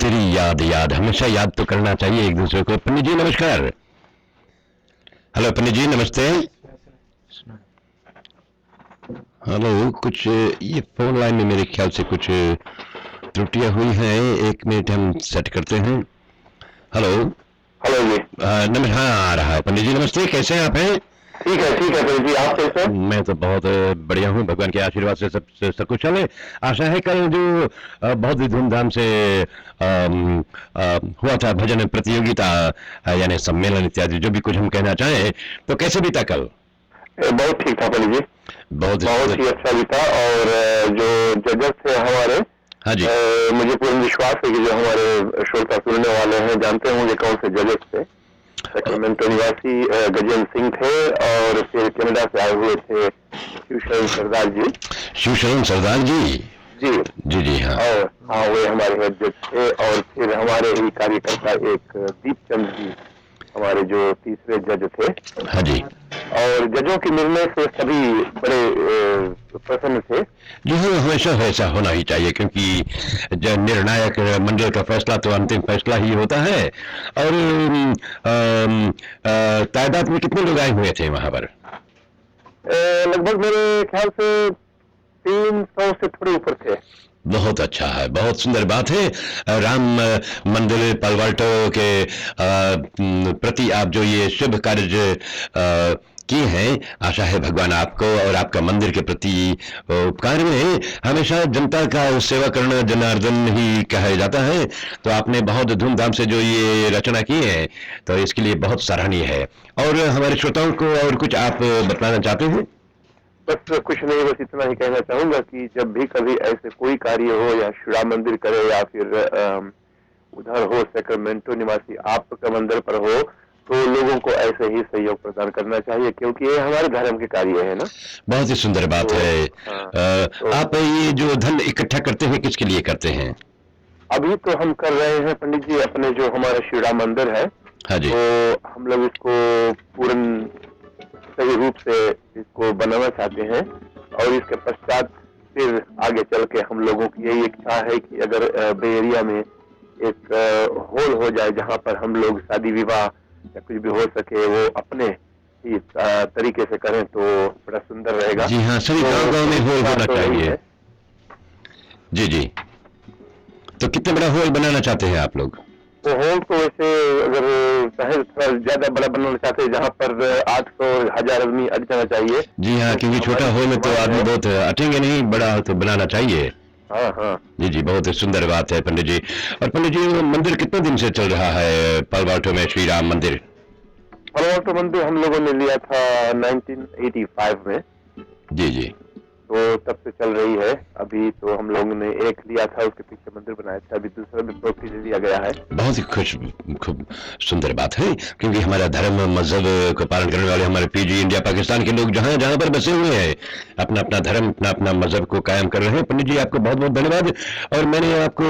तेरी याद याद, हमेशा याद तो करना चाहिए एक दूसरे को। पंडित जी नमस्कार। हेलो पंडित जी नमस्ते। हेलो, कुछ ये फोन लाइन में मेरे ख्याल से कुछ त्रुटियां हुई हैं, 1 मिनट हम सेट करते हैं। हेलो हेलो जी। नमस्कार, हाँ आ रहा है। पंडित जी नमस्ते, कैसे हैं आप? हैं ठीक है पंडित जी, आप कैसे? मैं तो बहुत बढ़िया हूँ, भगवान के आशीर्वाद से सब कुछ चले। आशा है कल जो बहुत ही धूमधाम से हुआ था भजन प्रतियोगिता यानी सम्मेलन इत्यादि जो भी कुछ हम कहना चाहें, तो कैसे बीता कल? बहुत ठीक था पंडित जी, बहुत ही अच्छा बीता। और जो जजेस थे हमारे, हाँ जी, मुझे पूर्ण विश्वास है कि जो हमारे श्रोता सुनने वाले हैं जानते होंगे कौन से जजेस थे। सैक्रामेंटो निवासी गजेंद्र सिंह थे और फिर कनाडा से आए हुए थे शिवशरण सरदार जी। शिवशरण सरदार जी जी जी जी हाँ, और हाँ वे हमारे हेड जज थे। और फिर हमारे ही कार्यकर्ता एक दीपचंद जी हमारे जो तीसरे जज थे। हाँ जी, और जजों के निर्णय से सभी बड़े प्रसन्न थे। जी हाँ, हमेशा ऐसा होना ही चाहिए क्योंकि जो निर्णायक मंडल का फैसला तो अंतिम फैसला ही होता है। और तादाद में कितने लोग आए हुए थे वहां पर? लगभग मेरे ख्याल से 300 से थोड़े ऊपर थे। बहुत अच्छा है, बहुत सुंदर बात है। राम मंदिर पालवाल्टो के प्रति आप जो ये शुभ कार्य किए हैं, आशा है भगवान आपको और आपका मंदिर के प्रति उपकार में। हमेशा जनता का सेवा करना जनार्दन ही कहा जाता है, तो आपने बहुत धूमधाम से जो ये रचना की है तो इसके लिए बहुत सराहनीय है। और हमारे श्रोताओं को और कुछ आप बताना चाहते हैं? बस कुछ नहीं, बस इतना ही कहना चाहूंगा कि जब भी कभी ऐसे कोई कार्य हो या श्री राम मंदिर करे या फिर उधर हो सैक्रामेंटो निवासी आपका मंदिर पर हो, तो लोगों को ऐसे ही सहयोग प्रदान करना चाहिए क्योंकि ये हमारे धर्म के कार्य है ना। बहुत ही सुंदर बात है। तो आप ये जो धन इकट्ठा करते हैं किसके लिए करते हैं? अभी तो हम कर रहे हैं पंडित जी, अपने जो हमारा श्री राम मंदिर है, हाँ जी, तो हम लोग इसको पूर्ण सही रूप से इसको बनाना चाहते हैं। और इसके पश्चात फिर आगे चल के हम लोगों की यही इच्छा है कि अगर बे एरिया में एक हॉल हो जाए जहां पर हम लोग शादी विवाह या कुछ भी हो सके वो अपने ही तरीके से करें तो बड़ा सुंदर रहेगा। जी हाँ, सभी गाँव में हॉल होना चाहिए। जी जी, तो कितने बड़ा हॉल बनाना चाहते हैं आप लोग? तो हॉल तो वैसे अगर चाहे थोड़ा ज्यादा बड़ा बनाना चाहते हैं जहाँ पर 800-1000 आदमी अट जाना चाहिए। जी हाँ, क्योंकि छोटा हॉल में तो आदमी बहुत अटेंगे नहीं, बड़ा तो बनाना चाहिए। हाँ हाँ जी जी, बहुत ही सुंदर बात है पंडित जी। और पंडित जी वो मंदिर कितने दिन से चल रहा है पालवाल्टो में श्री राम मंदिर? पालवाल्टो मंदिर हम लोगों ने लिया था 1985 में। जी जी, तो तब से चल रही है। अभी तो हम लोगों ने एक लिया था, उसके पीछे मंदिर बनाया था, अभी दूसरा भी प्रॉपर्टी ले लिया गया है। बहुत ही खूब सुंदर बात है क्योंकि हमारा धर्म मजहब को पालन करने वाले हमारे पीजी इंडिया पाकिस्तान के लोग जहाँ जहाँ पर बसे हुए हैं अपना अपना धर्म अपना अपना मजहब को कायम कर रहे हैं। पंडित जी आपको बहुत बहुत धन्यवाद। और मैंने आपको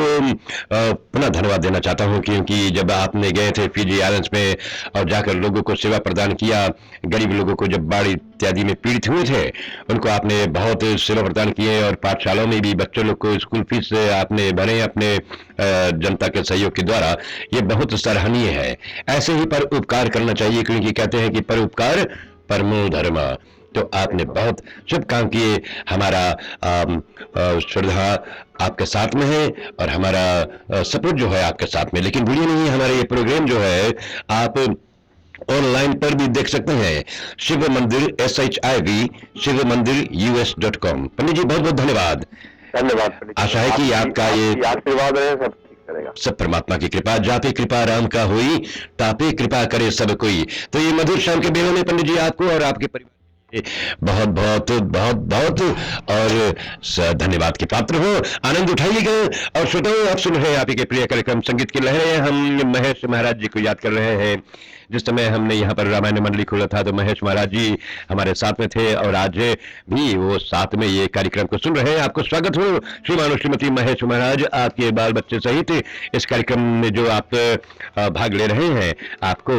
पुनः धन्यवाद देना चाहता हूँ क्योंकि जब आपने गए थे फीजी आइलैंड्स में और जाकर लोगों को सेवा प्रदान किया, गरीब लोगों को जब बाढ़ इत्यादि में पीड़ित हुए थे उनको आपने बहुत सेवा प्रदान किए और पाठशालाओं में भी बच्चों लोग को स्कूल फीस आपने भरे अपने जनता के सहयोग के द्वारा। ये बहुत सराहनीय है। ऐसे ही पर उपकार करना चाहिए क्योंकि कहते हैं कि पर उपकार परमो धर्म। तो आपने बहुत शुभ काम किए। हमारा श्रद्धा आपके साथ में है और हमारा सपोर्ट जो है आपके साथ में। लेकिन भूलिए नहीं, हमारे ये प्रोग्राम जो है आप ऑनलाइन पर भी देख सकते हैं, शिव मंदिर SHIV शिव मंदिर US.com। पंडित जी बहुत बहुत धन्यवाद। धन्यवाद। आशा है कि आपका ये आशीर्वाद है, सब ठीक करेगा। सब परमात्मा की कृपा, जापे कृपा राम का हुई, तापे कृपा करे सब कोई। तो ये मधुर शाम के बेरों में पंडित जी आपको और आपके परिवार बहुत बहुत बहुत बहुत और धन्यवाद के पात्र हो। आनंद उठाइएगा। और श्रोताओं, आप सुन रहे हैं आप के प्रिय कार्यक्रम संगीत की लहरें। हम महेश महाराज जी को याद कर रहे हैं। जिस समय हमने यहाँ पर रामायण मंडली खोला था तो महेश महाराज जी हमारे साथ में थे और आज भी वो साथ में ये कार्यक्रम को सुन रहे हैं। आपको स्वागत हो श्रीमान और श्रीमती महेश महाराज, आपके बाल बच्चे सहित इस कार्यक्रम में जो आप भाग ले रहे हैं, आपको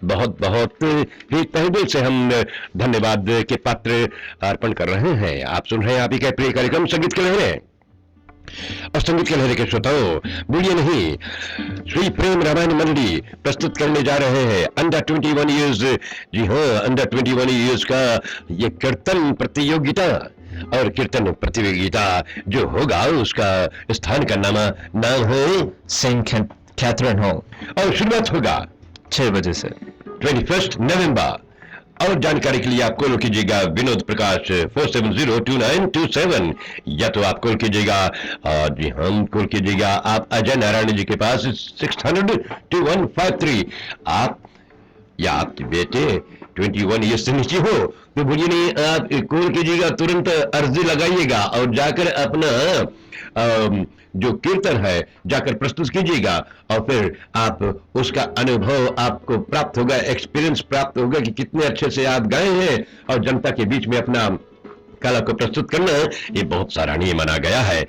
बहुत बहुत ही तहे दिल से हम धन्यवाद के पात्र अर्पण कर रहे हैं। आप सुन रहे हैं आप ही के प्रिय कार्यक्रम संगीत के लहरें। और संगीत के लहरे के श्रोताओं, भूलिए नहीं, श्री प्रेम रामायण मंडली प्रस्तुत करने जा रहे हैं अंडर 21 ईयर्स, जी हाँ, अंडर 21 ईयर्स का ये कीर्तन प्रतियोगिता। और कीर्तन प्रतियोगिता जो होगा उसका स्थान का नाम है सेंट कैथरीन हॉल और शुरुआत होगा 6 बजे से 21 नवंबर। और जानकारी के लिए आप कॉल कीजिएगा विनोद प्रकाश 47029227, या तो आप कॉल कीजिएगा, जी हम कॉल कीजिएगा आप अजय नारायण जी के पास 600-2153। आप या आपके बेटे 21 ईयर्स से नीचे हो तो बोलिए नहीं, आप कॉल कीजिएगा, तुरंत अर्जी लगाइएगा और जाकर अपना जो कीर्तन है जाकर प्रस्तुत कीजिएगा, और फिर आप उसका अनुभव आपको प्राप्त होगा, एक्सपीरियंस प्राप्त होगा कि कितने अच्छे से आप गाए हैं। और जनता के बीच में अपना कला को प्रस्तुत करना ये बहुत सराहनीय माना गया है।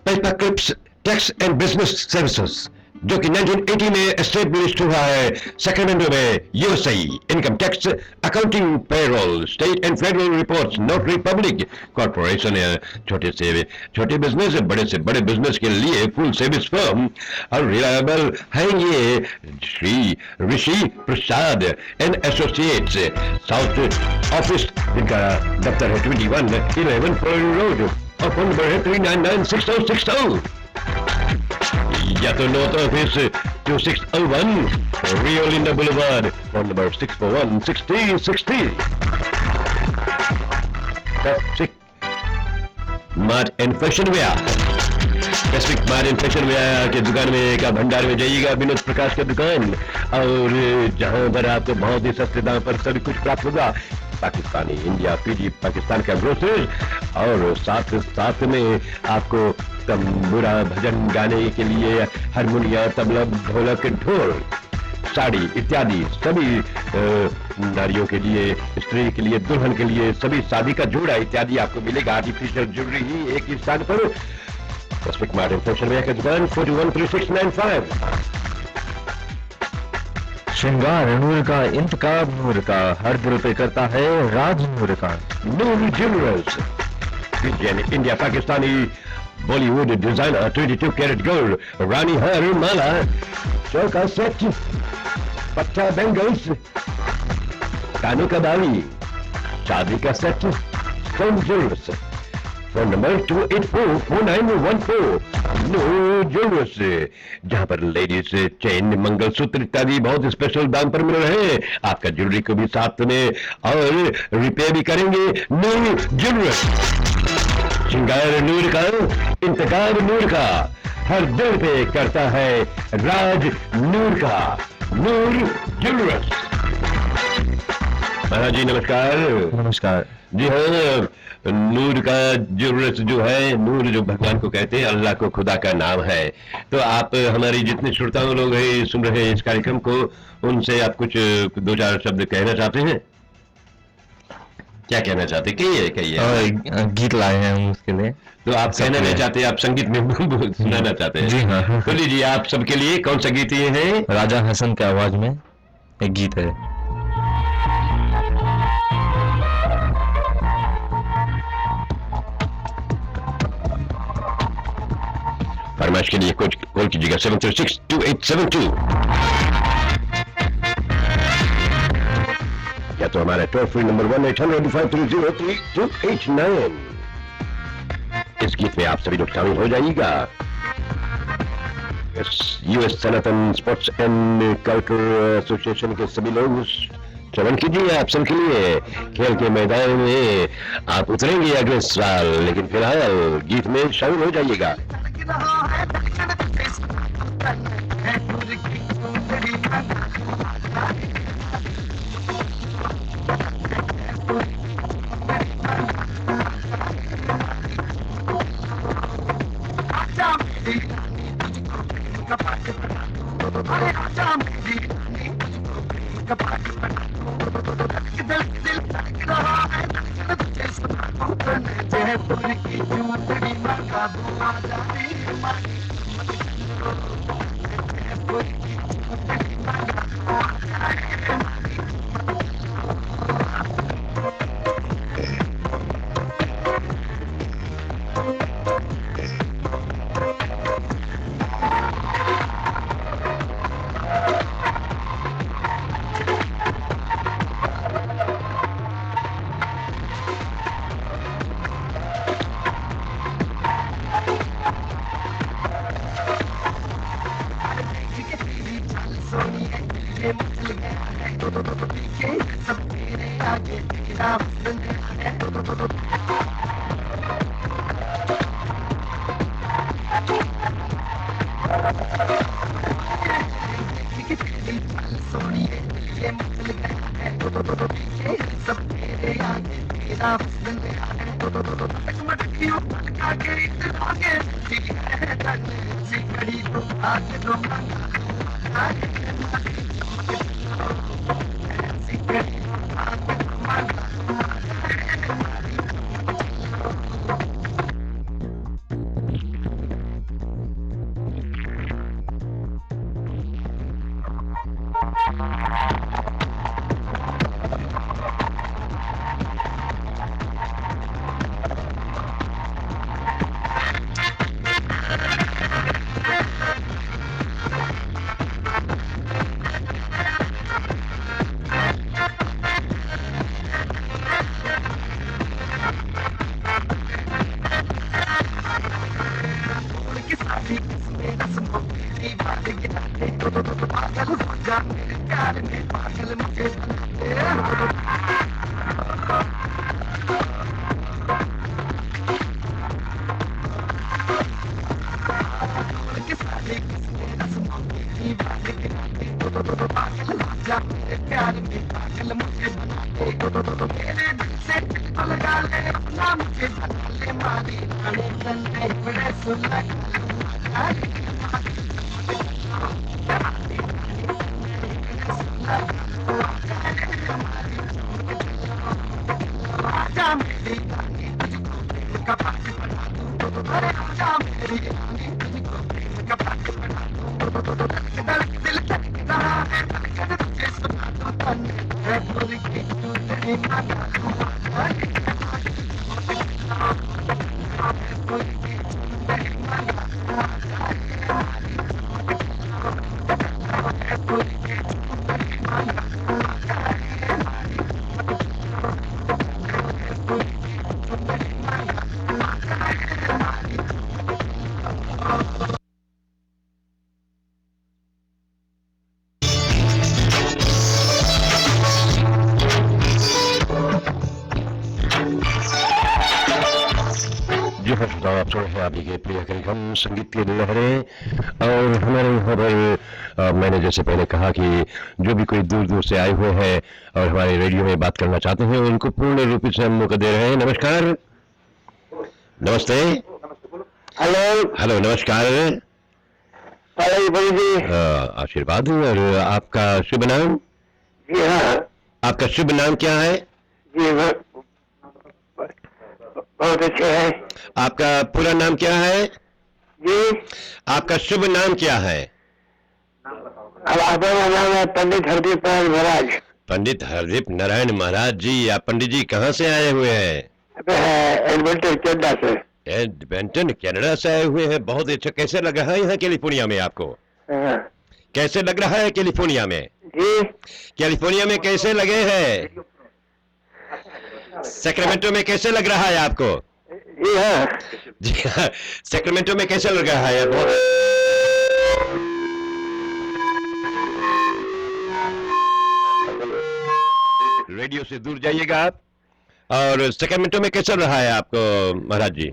Paper clips tax and business services जो कि 1980 में एस्टेब्लिश हुआ है सेक्रेमेंटो में, USA. Income tax, accounting, payroll, state and federal reports, notary public, corporation है, छोटे से छोटे बिजनेस, बड़े से बड़े बिजनेस के लिए फुल सर्विस फर्म। और रिलायबल है ये Shri Rishi Prasad and associates, south office, जिनका दफ्तर है 2111 फॉरेन रोड और फोन नंबर है 3996060, या तो north office 2601 Rio Linda Boulevard, phone number 641-6060। Mart and fashion wear, Pacific Mart and fashion wear के दुकान में का भंडार में जाइएगा, विनोद प्रकाश का दुकान, और जहां पर आपको बहुत ही सस्ते दाम पर सभी कुछ प्राप्त होगा। पाकिस्तानी, इंडिया, पीजी, पाकिस्तान का ग्रोसरीज, और साथ में आपको तंबूरा भजन गाने के लिए हारमोनिया, तबला, ढोलक, ढोल, साड़ी इत्यादि सभी नारियों के लिए, स्त्री के लिए, दुल्हन के लिए, सभी शादी का जोड़ा इत्यादि आपको मिलेगा। आर्टिफिशियल ज्वेलरी ही एक ही स्थान पर। Pacific Mart and fashion wear का दुकान 413695। श्रृंगार नूर का, इंतकाब नूर का, हर दिल पे करता है राज नूर का। Noor jewellers, India, Pakistani, Bollywood designer, 22 carat gold, रानी हार, माला, चौका सेट, पट्टा बैंगल्स, कानों का बाली, शादी का set, stone jewellers, phone number 2844914। नूर ज्वेलर्स, जहां पर लेडीज चेन, मंगलसूत्र इत्यादि बहुत स्पेशल दाम पर मिल रहे हैं। आपका ज्वेलरी को भी साथ में और रिपेयर भी करेंगे। नूर ज्वेलर्स, श्रृंगार नूर का, इंतजार नूर का, हर दिल पे करता है राज नूर का। नूर ज्वेलर्स। महाराज जी नमस्कार। नमस्कार जी हाँ, नूर का ज्वेलर्स जो है, नूर जो भगवान को कहते हैं, अल्लाह को, खुदा का नाम है। तो आप हमारी जितने श्रोताओं लोग हैं सुन रहे हैं इस कार्यक्रम को, उनसे आप कुछ 2-4 शब्द कहना चाहते हैं? क्या कहना चाहते? कहिए। गीत लाए हैं हम उसके लिए। तो आप कहना नहीं चाहते, आप संगीत में सुनाना चाहते हैं? जी हाँ। तो लीजिए आप सबके लिए कौन सा गीत ये है? राजा हसन के आवाज में एक गीत है। फरमाइश के लिए कॉल कीजिएगा 736-2872, या तो हमारा टोल फ्री नंबर 1-800-530-3289। इस गीत में आप सभी लोग शामिल हो जाइएगा। US Sanatan sports and culture association के सभी लोग श्रवण कीजिए। आप सबके लिए खेल के मैदान में आप उतरेंगे अगले साल, लेकिन फिलहाल गीत में शामिल हो जाइएगा। जी हाँ श्रोताओ, आप सुन रहे हैं अभी के प्रिय कार्यक्रम संगीत की लहरें। और हमारे यहाँ पर मैंने जैसे पहले कहा कि जो भी कोई दूर दूर से आए हुए हैं और हमारे रेडियो में बात करना चाहते हैं उनको पूर्ण रूप से हम मौका दे रहे हैं। नमस्कार, नमस्ते, हेलो हेलो, नमस्कार, भाई जी। आशीर्वाद। और आपका शुभ नाम? जी हाँ आपका शुभ नाम क्या है? जी बहुत अच्छे है। आपका पूरा नाम क्या है? जी आपका शुभ नाम क्या है? अब आपका नाम है पंडित हरदीप नारायण महाराज। पंडित हरदीप नारायण महाराज जी। आप पंडित जी कहाँ से आए हुए हैं? एडवेंचर कनाडा से। एडवेंटन कनाडा से आए हुए हैं। बहुत अच्छा। कैसे लग रहा है यहाँ कैलिफोर्निया में आपको? हाँ। कैसे लग रहा है कैलिफोर्निया में? जी कैलिफोर्निया में कैसे लगे हैं? सैक्रामेंटो में कैसे लग रहा है आपको? जी हाँ जी हाँ, सैक्रामेंटो में कैसे लग रहा है? बहुत रेडियो से दूर जाइएगा आप। और सैक्रामेंटो में कैसे रहा है आपको महाराज जी?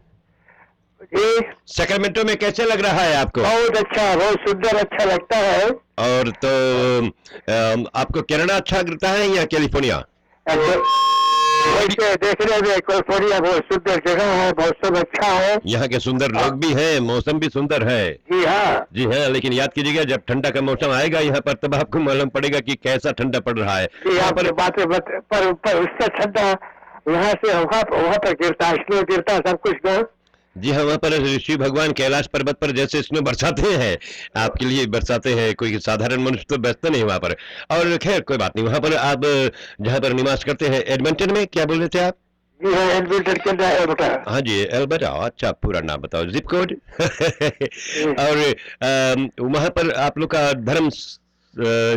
जी सैक्रामेंटो में कैसे लग रहा है आपको? बहुत अच्छा, बहुत सुंदर, अच्छा लगता है। और तो आपको कनाडा अच्छा लगता है या कैलिफोर्निया? देखने में कैलिफोर्निया बहुत सुंदर जगह है, बहुत सब अच्छा है। यहाँ के सुंदर लोग भी हैं, मौसम भी सुंदर है। जी हाँ जी हाँ, लेकिन याद कीजिएगा जब ठंडा का मौसम आएगा यहाँ पर तब आपको मालूम पड़ेगा कि कैसा ठंडा पड़ रहा है। जी यहाँ आपकी बातें पर उससे ठंडा यहाँ से वहाँ पर गिरता है, स्नो गिरता है, सब कुछ ना। जी हाँ, वहाँ पर ऋषि भगवान कैलाश पर्वत पर जैसे स्नो बरसाते हैं, आपके लिए बरसाते हैं। कोई साधारण मनुष्य तो बरसता नहीं वहाँ पर। और खैर कोई बात नहीं। वहाँ पर आप जहाँ पर निवास करते हैं एडमंटन में, क्या बोल रहे थे आप? जी हाँ एडवेंचर कनाडा है बेटा। हाँ जी, एल्बर्टा। अच्छा, पूरा नाम बताओ, जिप कोड। और वहाँ पर आप लोग का धर्म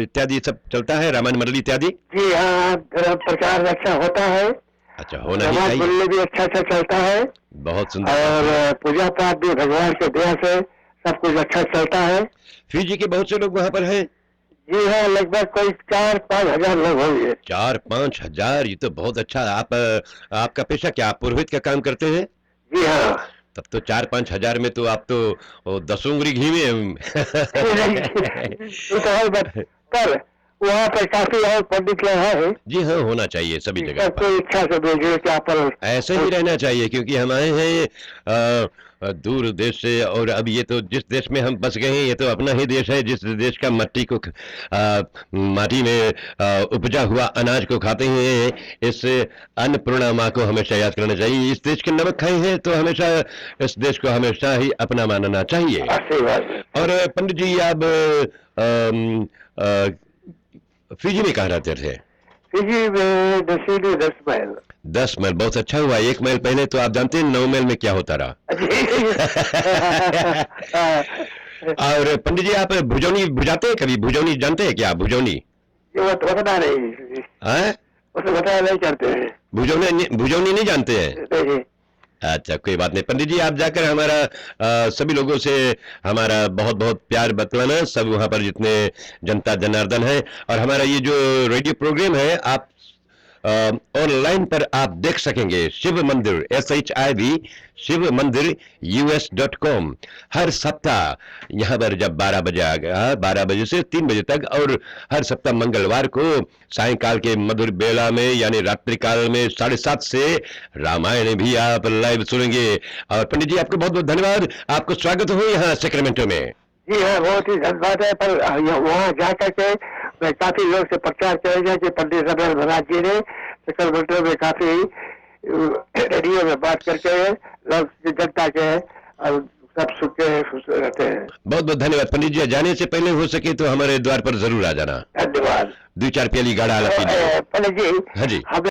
इत्यादि सब चलता है, रामायण मंडली इत्यादि? जी हाँ धर्म प्रचार अच्छा होता है। अच्छा, होना ही समाज चाहिए। मंडली भी अच्छा अच्छा चलता है। बहुत सुंदर। और पूजा पाठ भी भगवान के दया से सब कुछ अच्छा चलता है। फिजी के बहुत से लोग वहाँ पर हैं? जी हाँ लगभग कोई 4-5 हजार लोग होंगे। 4-5 हजार, ये तो बहुत अच्छा। आप आपका पेशा क्या, आप पुरोहित का काम करते हैं? जी हाँ तब तो 4-5 हजार में तो आप तो 10 उंगली घी में। वो तो है पर वहाँ पर काफी और पंडित लोग हैं। जी हाँ, होना चाहिए सभी जगह पर। सबको इच्छा से भेजे क्या पर ऐसे ही रहना चाहिए, क्योंकि हम आए हैं दूर देश से, और अब ये तो जिस देश में हम बस गए हैं ये तो अपना ही देश है, जिस देश का मट्टी को माटी में उपजा हुआ अनाज को खाते हैं। इस अन्नपूर्णा माँ को हमेशा याद करना चाहिए। इस देश के नमक खाए हैं तो हमेशा इस देश को हमेशा ही अपना मानना चाहिए। सही बात है। और पंडित जी, आप फिजी में कहाँ रहते थे? फिजी में 10 माइल। 10 माइल, बहुत अच्छा हुआ। 1 माइल पहले तो आप जानते हैं 9 माइल में क्या होता रहा। और पंडित जी, आप भुजौनी बुझाते हैं कभी? भुजौनी जानते हैं क्या? भुजौनी ये बता नहीं, उसे बताया नहीं करते हैं। भुजौनी नहीं जानते हैं? नहीं। अच्छा, कोई बात नहीं। पंडित जी, आप जाकर हमारा सभी लोगों से हमारा बहुत बहुत प्यार बतलाना, सब वहां पर जितने जनता जनार्दन है। और हमारा ये जो रेडियो प्रोग्राम है आप ऑनलाइन पर आप देख सकेंगे। शिव मंदिर SHIV शिव मंदिर US.com हर सप्ताह यहाँ पर जब 12 बजे आ गया, 12 बजे से 3 बजे तक, और हर सप्ताह मंगलवार को सायंकाल के मधुर बेला में यानी रात्रि काल में 7:30 से रामायण भी आप लाइव सुनेंगे। और पंडित जी, आपको बहुत बहुत धन्यवाद। आपको स्वागत हो यहाँ सेक्रेमेंटो में। जी हाँ, बहुत ही धन्यवाद है। पर वहाँ जा करके मैं काफी लोग से प्रचार करेंगे कि पंडित रमेश महाराज जी ने सेक्रेमेंटो में काफी रेडियो में बात करके लोग जनता के और सब सुख के खुश रहते हैं। बहुत बहुत धन्यवाद पंडित जी। जाने से पहले हो सके तो हमारे द्वार पर जरूर आ जाना। धन्यवाद। 2-4 प्याली गाढ़ा पीने। पंडित जी, हाँ जी। हमें